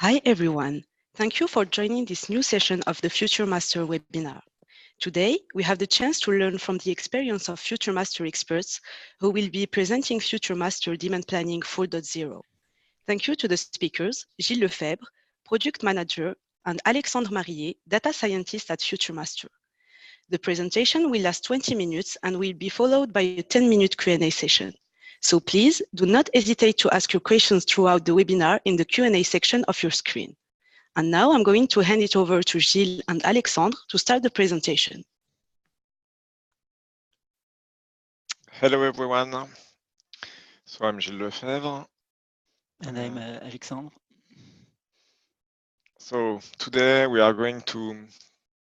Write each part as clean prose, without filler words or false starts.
Hi everyone. Thank you for joining this new session of the Future Master webinar. Today, we have the chance to learn from the experience of Future Master experts who will be presenting Future Master Demand Planning 4.0. Thank you to the speakers, Gilles Lefebvre, Product Manager, and Alexandre Marillet, Data Scientist at Future Master. The presentation will last 20 minutes and will be followed by a 10-minute Q&A session. So please do not hesitate to ask your questions throughout the webinar in the Q&A section of your screen. And now I'm going to hand it over to Gilles and Alexandre to start the presentation. Hello everyone. So I'm Gilles Lefebvre. And I'm Alexandre. So today we are going to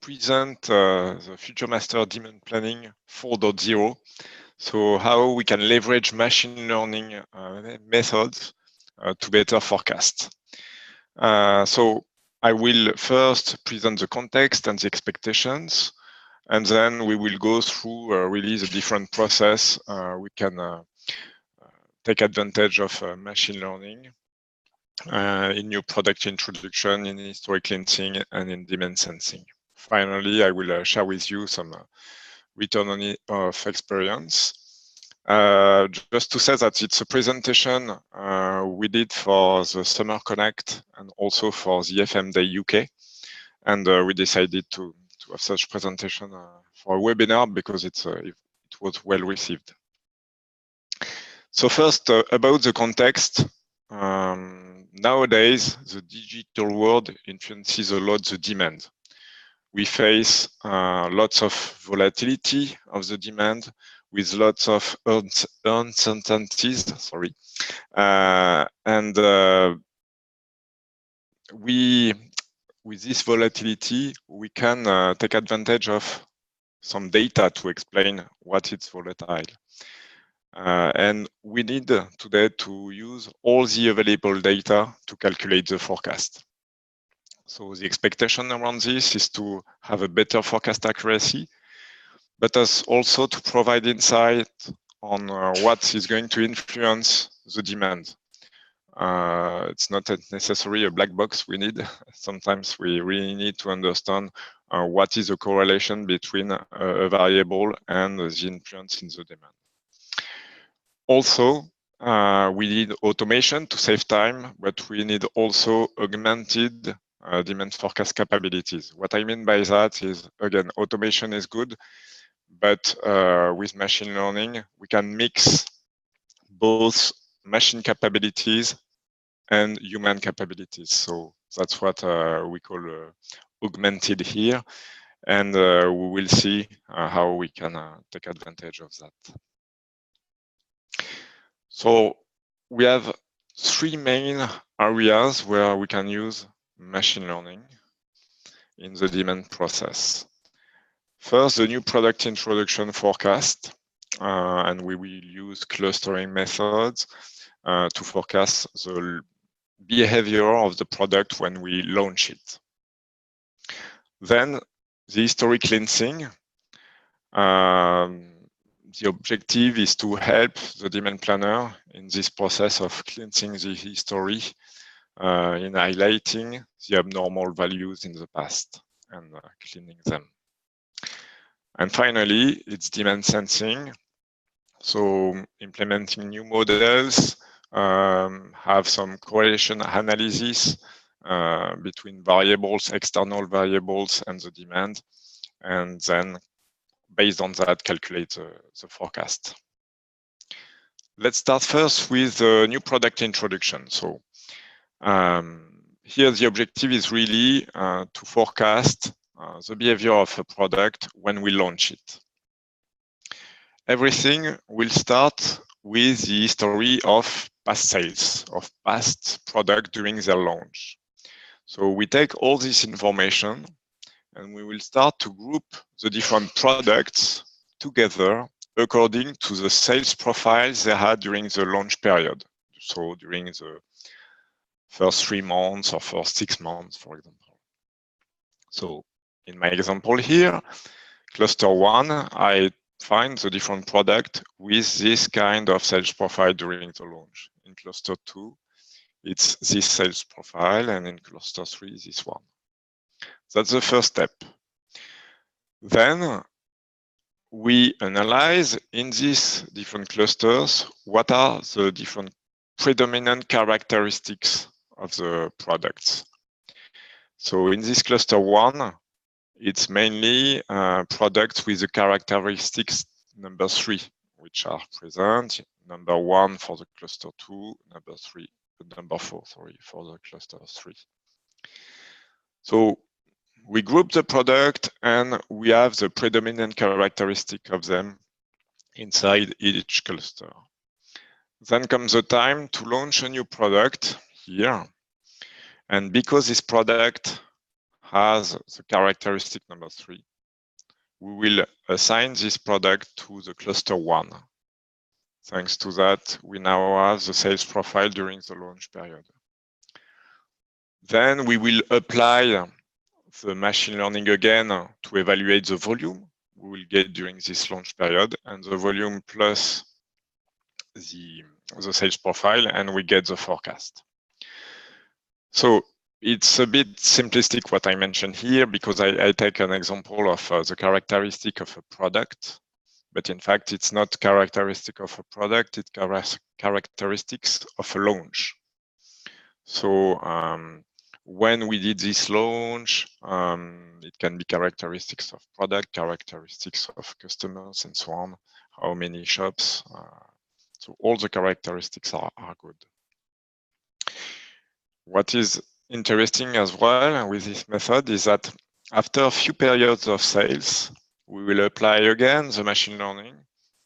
present the Future Master Demand Planning 4.0. So how we can leverage machine learning methods to better forecast. So I will first present the context and the expectations, and then we will go through really the different process we can take advantage of machine learning in new product introduction, in historic cleansing, and in demand sensing. Finally, I will share with you some return of experience. Just to say that it's a presentation we did for the Summer Connect and also for the FM Day UK. And we decided to have such presentation for a webinar because it was well received. So first, about the context. Nowadays, the digital world influences a lot the demand. We face lots of volatility of the demand with lots of uncertainties. Sorry, and with this volatility, we can take advantage of some data to explain what is volatile. And we need today to use all the available data to calculate the forecast. So the expectation around this is to have a better forecast accuracy, but also to provide insight on what is going to influence the demand. It's not necessarily a black box we need. Sometimes we really need to understand what is the correlation between a variable and the influence in the demand. Also, we need automation to save time, but we need also augmented demand forecast capabilities. What I mean by that is, again, automation is good, but with machine learning, we can mix both machine capabilities and human capabilities. So that's what we call augmented here. And we will see how we can take advantage of that. So we have three main areas where we can use machine learning in the demand process. First, the new product introduction forecast, and we will use clustering methods to forecast the behavior of the product when we launch it. Then the historic cleansing. The objective is to help the demand planner in this process of cleansing the history, in highlighting the abnormal values in the past and cleaning them. And finally, it's demand sensing. So implementing new models, have some correlation analysis between variables, external variables, and the demand, and then based on that, calculate the forecast. Let's start first with the new product introduction. So here the objective is really to forecast the behavior of a product when we launch it. Everything will start with the history of past sales, of past product during their launch. So we take all this information and we will start to group the different products together according to the sales profiles they had during the launch period. So during the first 3 months or first 6 months, for example. So in my example here, cluster 1, I find the different product with this kind of sales profile during the launch. In cluster 2, it's this sales profile, and in cluster 3, this one. That's the first step. Then we analyze in these different clusters what are the different predominant characteristics of the products. So in this cluster 1, it's mainly products with the characteristics number 3, which are present. Number 1 for the cluster 2, number 4, sorry, for the cluster 3. So we group the product and we have the predominant characteristic of them inside each cluster. Then comes the time to launch a new product here. And because this product has the characteristic number 3, we will assign this product to the cluster 1. Thanks to that, we now have the sales profile during the launch period. Then we will apply the machine learning again to evaluate the volume we will get during this launch period, and the volume plus the sales profile, and we get the forecast. So it's a bit simplistic what I mentioned here, because I take an example of the characteristic of a product, but in fact it's not characteristic of a product, it's characteristics of a launch. So when we did this launch, it can be characteristics of product, characteristics of customers, and so on, how many shops. So all the characteristics are good. What is interesting as well with this method is that after a few periods of sales, we will apply again the machine learning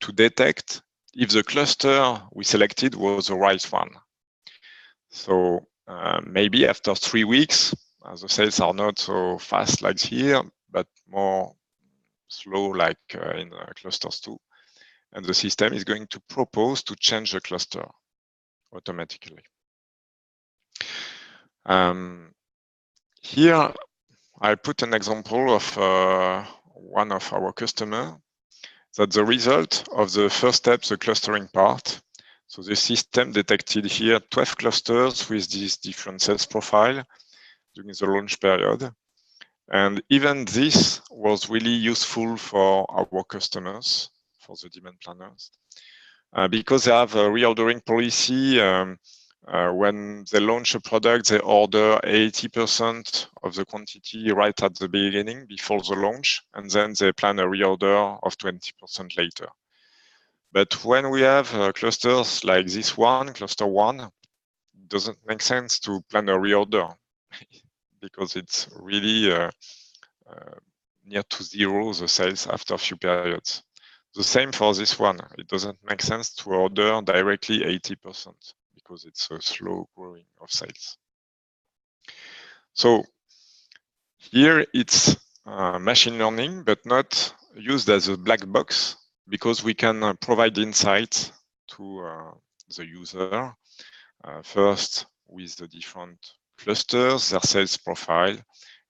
to detect if the cluster we selected was the right one. So maybe after 3 weeks, the sales are not so fast like here, but more slow like in clusters 2. And the system is going to propose to change the cluster automatically. Here, I put an example of one of our customers, that the result of the first step, the clustering part. So the system detected here 12 clusters with this different sales profile during the launch period. And even this was really useful for our customers, for the demand planners, because they have a reordering policy. When they launch a product, they order 80% of the quantity right at the beginning before the launch, and then they plan a reorder of 20% later. But when we have clusters like this one, cluster 1, it doesn't make sense to plan a reorder because it's really near to 0, the sales after a few periods. The same for this one. It doesn't make sense to order directly 80% because it's a slow growing of sales. So here it's machine learning, but not used as a black box, because we can provide insights to the user, first with the different clusters, their sales profile,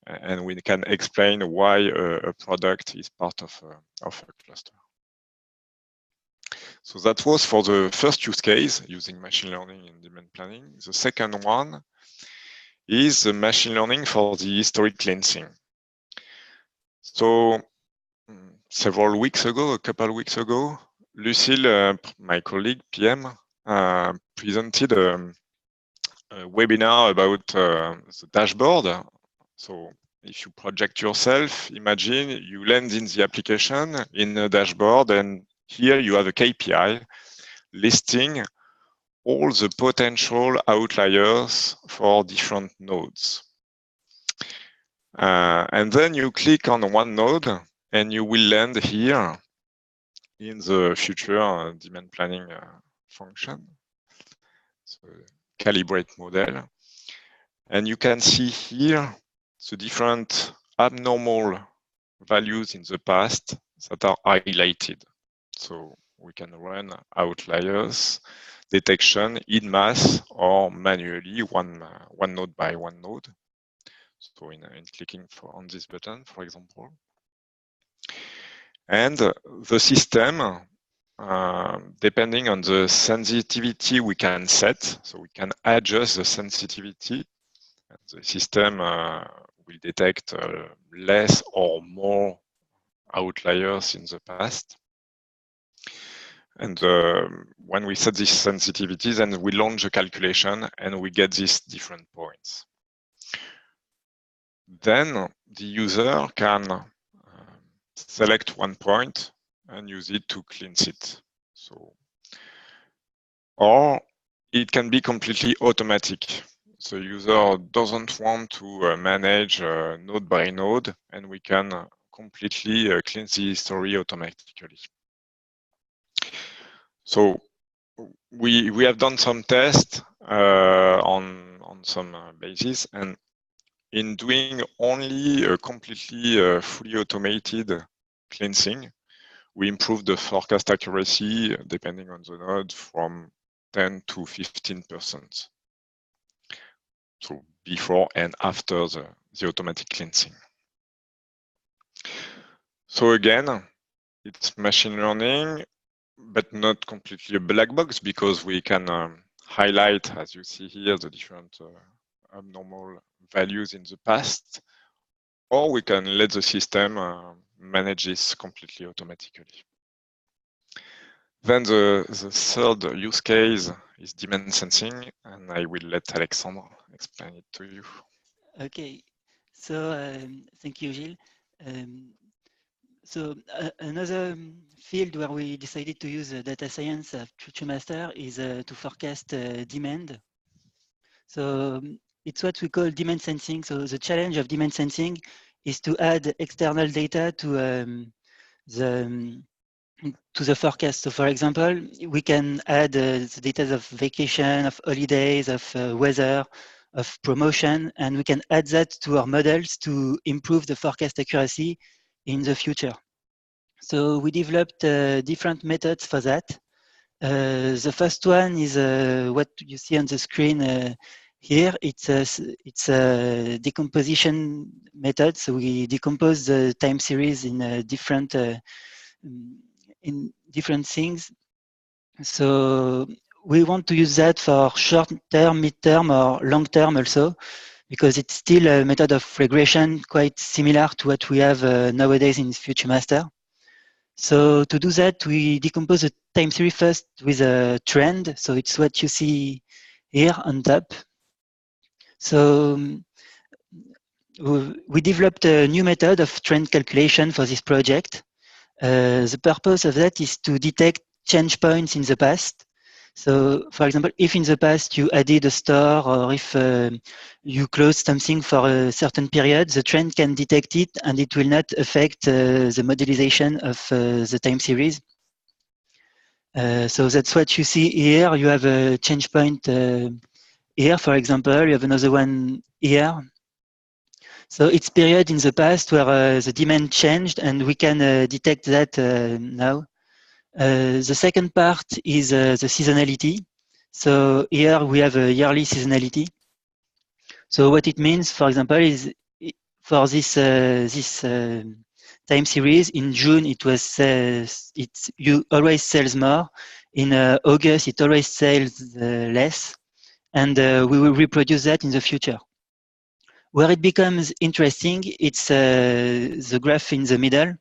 and we can explain why a product is part of a cluster. So that was for the first use case using machine learning in demand planning. The second one is the machine learning for the historic cleansing. So several weeks ago, a couple of weeks ago, Lucille, my colleague PM, presented a webinar about the dashboard. So if you project yourself, imagine you land in the application in a dashboard, and here you have a KPI listing all the potential outliers for different nodes. And then you click on one node and you will land here in the future demand planning function, so calibrate model. And you can see here the different abnormal values in the past that are highlighted. So we can run outliers detection in mass or manually, one node by one node. So in clicking on this button, for example. And the system depending on the sensitivity we can set. So we can adjust the sensitivity. And the system will detect less or more outliers in the past. And when we set this sensitivity, then we launch a calculation and we get these different points. Then the user can select one point and use it to cleanse it. So, or it can be completely automatic. The user doesn't want to manage node by node, and we can completely cleanse the history automatically. So we have done some tests on some basis, and in doing only a completely fully automated cleansing, we improved the forecast accuracy depending on the node from 10 to 15%. So before and after the automatic cleansing. So again, it's machine learning, but not completely a black box, because we can highlight, as you see here, the different abnormal values in the past, or we can let the system manage this completely automatically. Then the third use case is demand sensing, and I will let Alexandre explain it to you. Okay, so thank you, Gilles. So another field where we decided to use data science at FutureMaster is to forecast demand. So it's what we call demand sensing. So the challenge of demand sensing is to add external data to the forecast. So for example, we can add the data of vacation, of holidays, of weather, of promotion, and we can add that to our models to improve the forecast accuracy in the future. So we developed different methods for that. The first one is what you see on the screen here. It's a decomposition method. So we decompose the time series in different things. So we want to use that for short-term, mid-term, or long-term also, because it's still a method of regression quite similar to what we have nowadays in FutureMaster. So to do that, we decompose the time series first with a trend. So it's what you see here on top. So we developed a new method of trend calculation for this project. The purpose of that is to detect change points in the past. So, for example, if in the past you added a store, or if you closed something for a certain period, the trend can detect it and it will not affect the modelization of the time series. So that's what you see here. You have a change point here, for example. You have another one here. So it's period in the past where the demand changed, and we can detect that now. The second part is the seasonality. So here we have a yearly seasonality. So what it means, for example, is for this time series in June, you always sells more. In August, it always sells less, and we will reproduce that in the future. Where it becomes interesting, it's the graph in the middle.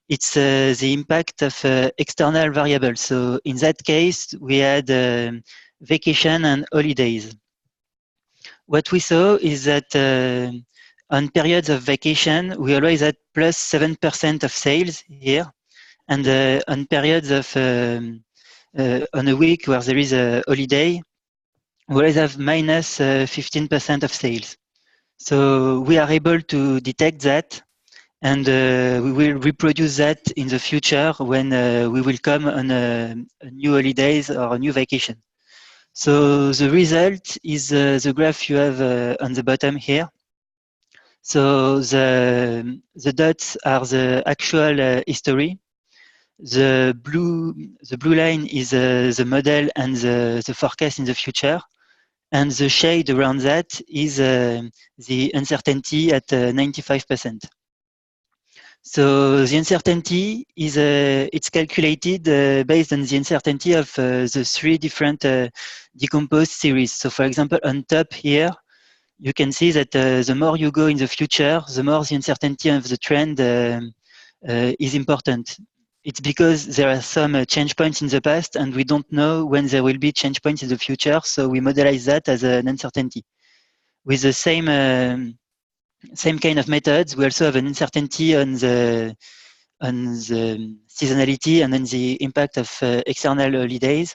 It's the impact of external variables. So in that case, we had vacation and holidays. What we saw is that on periods of vacation, we always had plus 7% of sales here. And on periods of, on a week where there is a holiday, we always have minus 15% of sales. So we are able to detect that, and we will reproduce that in the future when we will come on a new holidays or a new vacation. So the result is the graph you have on the bottom here. So the dots are the actual history. The blue line is the model and the forecast in the future. And the shade around that is the uncertainty at 95%. So the uncertainty is it's calculated based on the uncertainty of the three different decomposed series. So for example, on top here, you can see that the more you go in the future, the more the uncertainty of the trend is important. It's because there are some change points in the past and we don't know when there will be change points in the future. So we modelize that as an uncertainty. With the same kind of methods, we also have an uncertainty on the seasonality and on the impact of external holidays.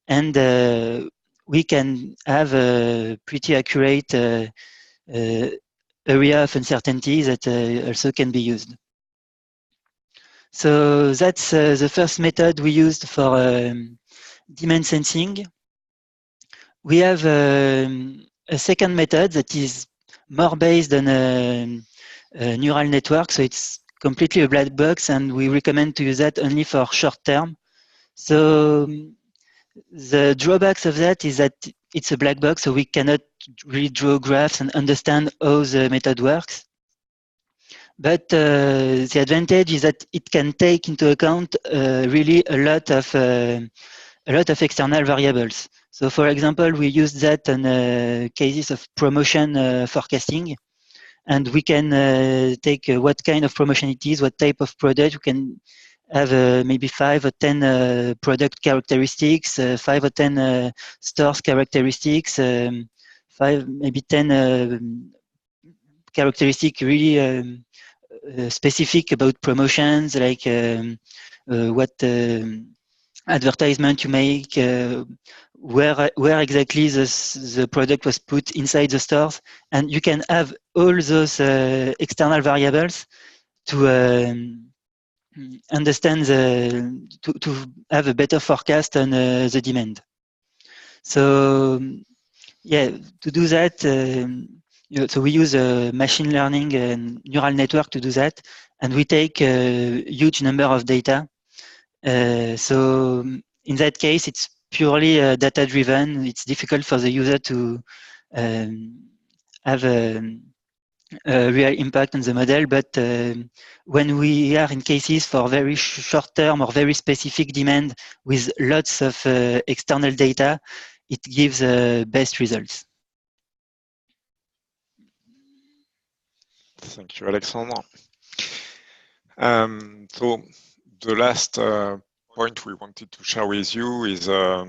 And we can have a pretty accurate area of uncertainty that also can be used. So that's the first method we used for demand sensing. We have a second method that is more based on a neural network. So it's completely a black box, and we recommend to use that only for short term. So the drawbacks of that is that it's a black box, so we cannot really draw graphs and understand how the method works. But the advantage is that it can take into account really a lot of external variables. So, for example, we use that on cases of promotion forecasting, and we can take what kind of promotion it is, what type of product. We can have maybe 5 or 10 product characteristics, 5 or 10 stores characteristics, 5 maybe 10 characteristics really specific about promotions, like what advertisement you make, where exactly the product was put inside the stores, and you can have all those external variables to understand to have a better forecast on the demand. So yeah, to do that, so we use a machine learning and neural network to do that, and we take a huge number of data. So in that case, it's purely data driven. It's difficult for the user to have a real impact on the model, but when we are in cases for very short term or very specific demand with lots of external data, it gives best results. Thank you, Alexandre. So the last point we wanted to share with you is a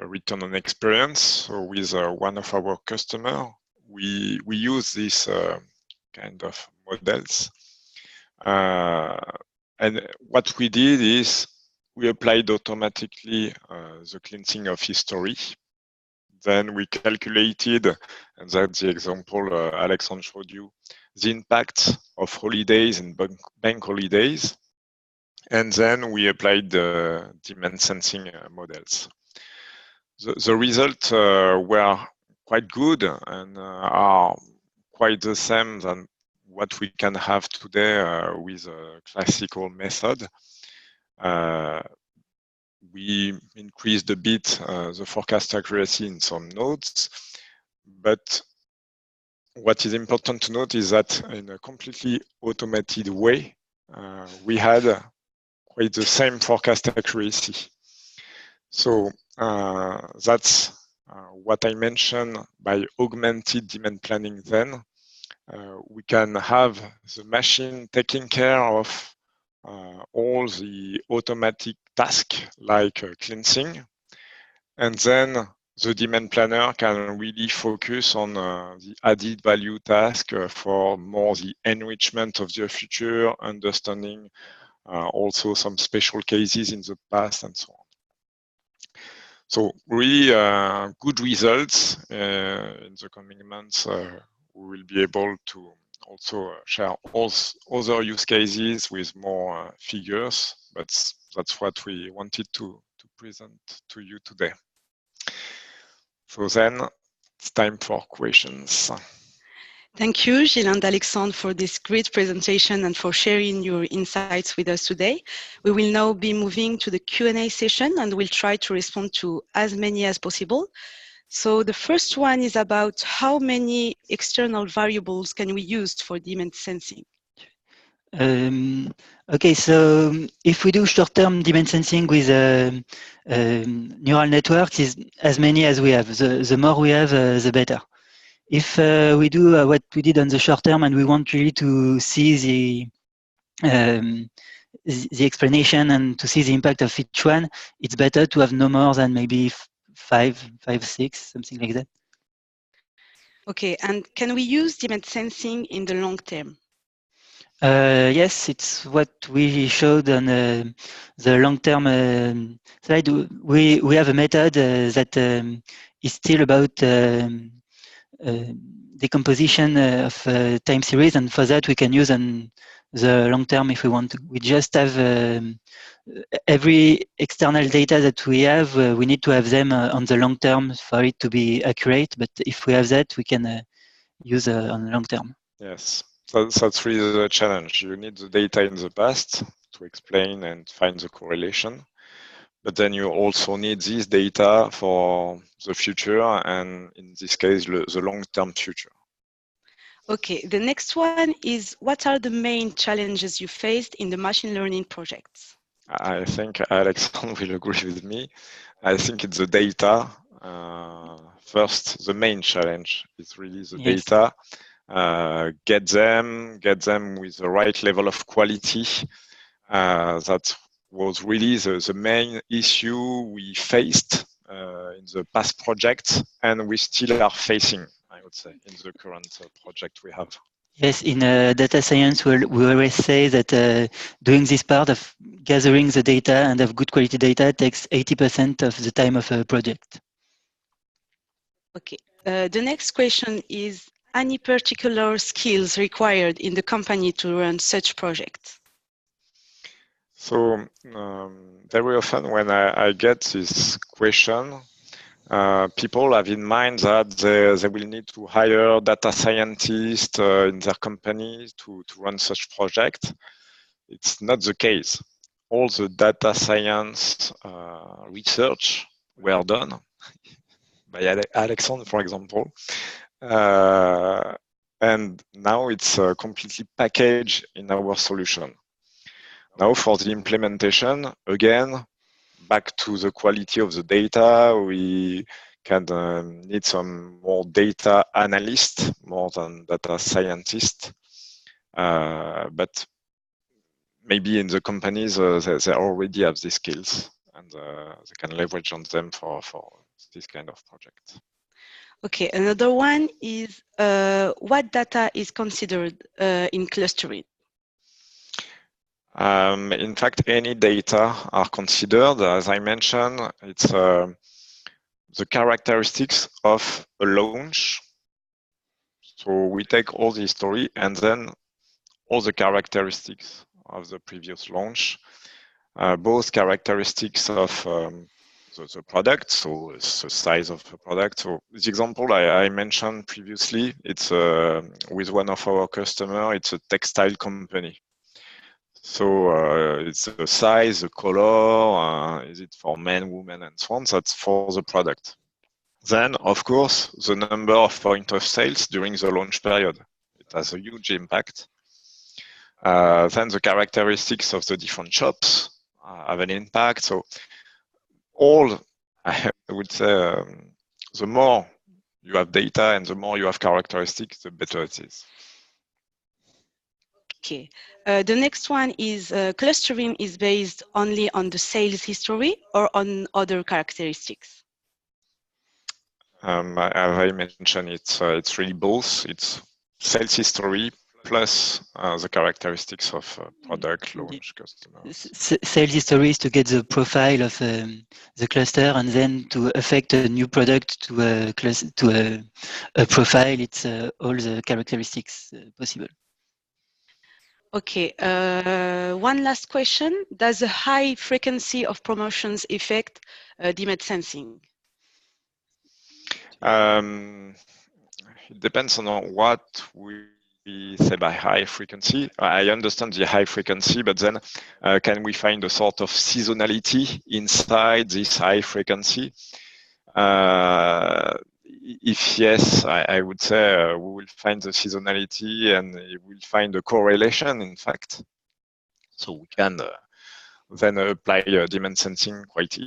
return on experience. So with one of our customers, we use this kind of models. And what we did is we applied automatically the cleansing of history. Then we calculated, and that's the example Alexandre showed you, the impact of holidays and bank holidays. And then we applied the demand sensing models. The results were quite good and are quite the same than what we can have today with a classical method. We increased a bit the forecast accuracy in some nodes, but what is important to note is that in a completely automated way, we had quite the same forecast accuracy. So that's what I mentioned by augmented demand planning. Then we can have the machine taking care of all the automatic tasks like cleansing, and then the demand planner can really focus on the added value task for more the enrichment of the future, understanding also some special cases in the past and so on. So really good results. In the coming months, we will be able to also share all other use cases with more figures, but that's what we wanted to present to you today. So then it's time for questions. Thank you, Gilles and Alexandre, for this great presentation and for sharing your insights with us today. We will now be moving to the Q&A session, and we'll try to respond to as many as possible. So the first one is about how many external variables can we use for demand sensing? Okay, so if we do short-term demand sensing with neural networks, is as many as we have. The more we have, the better. If we do what we did on the short term and we want really to see the explanation and to see the impact of each one, it's better to have no more than maybe five, six, something like that. Okay, and can we use demand sensing in the long term? Yes, it's what we showed on the long-term slide. We have a method that is still about decomposition of time series, and for that we can use on the long term if we want to. We just have every external data that we have, we need to have them on the long term for it to be accurate, but if we have that, we can use on the long term. Yes, that's really the challenge. You need the data in the past to explain and find the correlation. But then you also need this data for the future, and in this case, the long-term future. Okay, the next one is, what are the main challenges you faced in the machine learning projects? I think Alexandre will agree with me. I think it's the data. First, the main challenge is really the data. Get them with the right level of quality. That was really the main issue we faced in the past projects, and we still are facing, I would say, in the current project we have. Yes, in data science, we always say that doing this part of gathering the data and have good quality data takes 80% of the time of a project. Okay, the next question is, any particular skills required in the company to run such projects? So very often when I get this question, people have in mind that they will need to hire data scientists in their company to run such project. It's not the case. All the data science research were done by Alexandre, for example. And now it's completely packaged in our solution. Now for the implementation, again, back to the quality of the data, we can need some more data analysts more than data scientists. But maybe in the companies, they already have these skills, and they can leverage on them for this kind of project. Okay, another one is, what data is considered in clustering? In fact, any data are considered. As I mentioned, it's the characteristics of a launch. So we take all the history and then all the characteristics of the previous launch, both characteristics of the product, so the size of the product. So the example I mentioned previously, it's with one of our customers, it's a textile company. So it's the size, the color, is it for men, women, and so on. That's for the product. Then, of course, the number of point of sales during the launch period. It has a huge impact. Then the characteristics of the different shops have an impact. So all, I would say, the more you have data and the more you have characteristics, the better it is. Okay, the next one is, clustering is based only on the sales history or on other characteristics? As I mentioned, it's really both. It's sales history plus the characteristics of product, launch, customers. Sales history is to get the profile of the cluster, and then to affect a new product to a profile. It's all the characteristics possible. Okay, one last question. Does a high frequency of promotions affect demand sensing? It depends on what we say by high frequency. I understand the high frequency, but then can we find a sort of seasonality inside this high frequency? if yes, I would say we will find the seasonality and we will find a correlation, in fact. So we can then apply demand sensing quite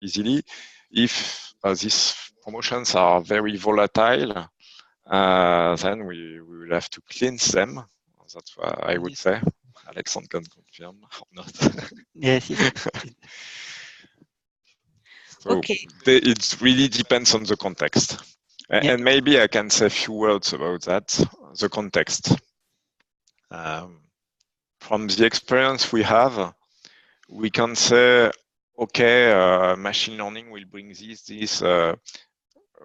easily. If these promotions are very volatile, then we will have to cleanse them. That's what I would say. Alexandre can confirm or not. Yes. So Okay. it really depends on the context. Yeah. And maybe I can say a few words about that, the context. From the experience we have, we can say, okay, machine learning will bring this.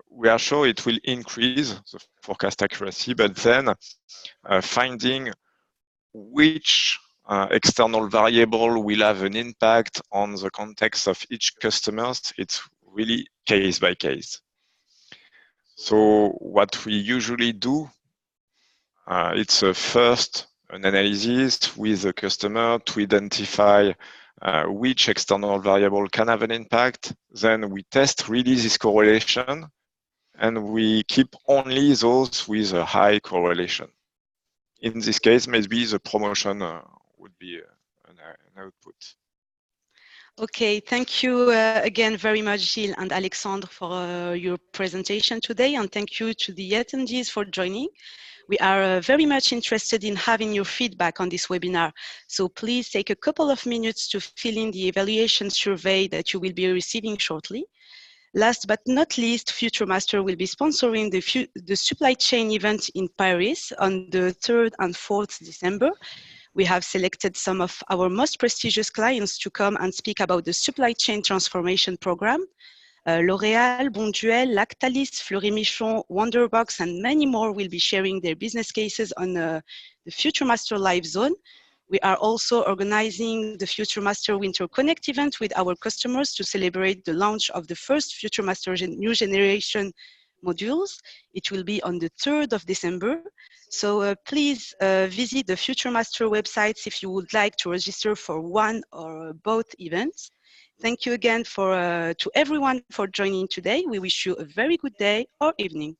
We are sure it will increase the forecast accuracy, but then finding which external variable will have an impact on the context of each customer, it's really case by case. So what we usually do, it's first an analysis with the customer to identify which external variable can have an impact. Then we test really this correlation, and we keep only those with a high correlation. In this case, maybe the promotion would be an output. Okay, thank you again very much, Gilles and Alexandre, for your presentation today, and thank you to the attendees for joining. We are very much interested in having your feedback on this webinar, so please take a couple of minutes to fill in the evaluation survey that you will be receiving shortly. Last but not least, FutureMaster will be sponsoring the supply chain event in Paris on the 3rd and 4th December. We have selected some of our most prestigious clients to come and speak about the supply chain transformation program. L'Oréal, Bonduelle, Lactalis, Fleury Michon, Wonderbox, and many more will be sharing their business cases on the FutureMaster Live Zone. We are also organizing the FutureMaster Winter Connect event with our customers to celebrate the launch of the first FutureMaster new generation modules. It will be on the 3rd of December. So please visit the FutureMaster websites if you would like to register for one or both events. Thank you again to everyone for joining today. We wish you a very good day or evening.